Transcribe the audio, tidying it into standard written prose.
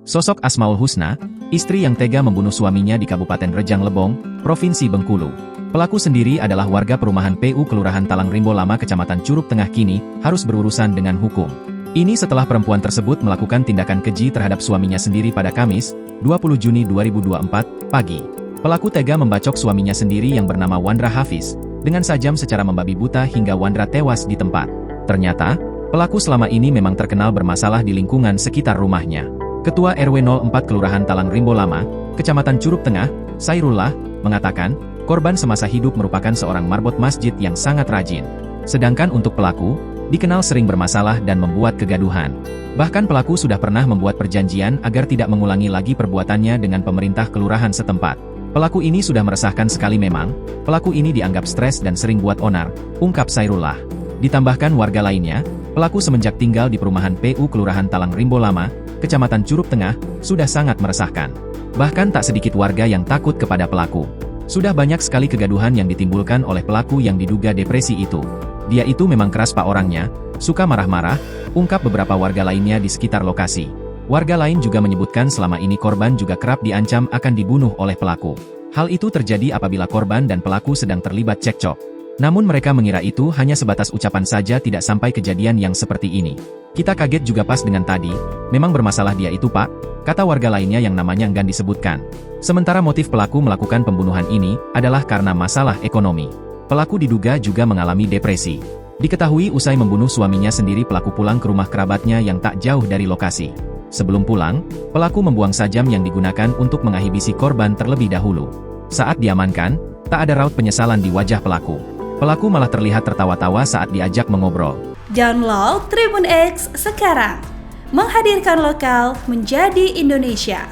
Sosok Asmaul Husna, istri yang tega membunuh suaminya di Kabupaten Rejang Lebong, Provinsi Bengkulu. Pelaku sendiri adalah warga perumahan PU Kelurahan Talang Rimbo Lama Kecamatan Curug Tengah kini harus berurusan dengan hukum. Ini setelah perempuan tersebut melakukan tindakan keji terhadap suaminya sendiri pada Kamis, 20 Juni 2024, pagi. Pelaku tega membacok suaminya sendiri yang bernama Wandra Hafiz, dengan sajam secara membabi buta hingga Wandra tewas di tempat. Ternyata, pelaku selama ini memang terkenal bermasalah di lingkungan sekitar rumahnya. Ketua RW 04 Kelurahan Talang Rimbo Lama, Kecamatan Curug Tengah, Sairullah, mengatakan, korban semasa hidup merupakan seorang marbot masjid yang sangat rajin. Sedangkan untuk pelaku, dikenal sering bermasalah dan membuat kegaduhan. Bahkan pelaku sudah pernah membuat perjanjian agar tidak mengulangi lagi perbuatannya dengan pemerintah kelurahan setempat. Pelaku ini sudah meresahkan sekali memang, pelaku ini dianggap stres dan sering buat onar, ungkap Sairullah. Ditambahkan warga lainnya, pelaku semenjak tinggal di perumahan PU Kelurahan Talang Rimbo Lama, Kecamatan Curug Tengah, sudah sangat meresahkan. Bahkan tak sedikit warga yang takut kepada pelaku. Sudah banyak sekali kegaduhan yang ditimbulkan oleh pelaku yang diduga depresi itu. Dia itu memang keras pak orangnya, suka marah-marah, ungkap beberapa warga lainnya di sekitar lokasi. Warga lain juga menyebutkan selama ini korban juga kerap diancam akan dibunuh oleh pelaku. Hal itu terjadi apabila korban dan pelaku sedang terlibat cekcok. Namun mereka mengira itu hanya sebatas ucapan saja, tidak sampai kejadian yang seperti ini. Kita kaget juga pas dengan tadi, memang bermasalah dia itu pak, kata warga lainnya yang namanya enggan disebutkan. Sementara motif pelaku melakukan pembunuhan ini adalah karena masalah ekonomi. Pelaku diduga juga mengalami depresi. Diketahui usai membunuh suaminya sendiri, pelaku pulang ke rumah kerabatnya yang tak jauh dari lokasi. Sebelum pulang, pelaku membuang sajam yang digunakan untuk mengakhiri korban terlebih dahulu. Saat diamankan, tak ada raut penyesalan di wajah pelaku. Pelaku malah terlihat tertawa-tawa saat diajak mengobrol. Download Tribun X sekarang, menghadirkan lokal menjadi Indonesia.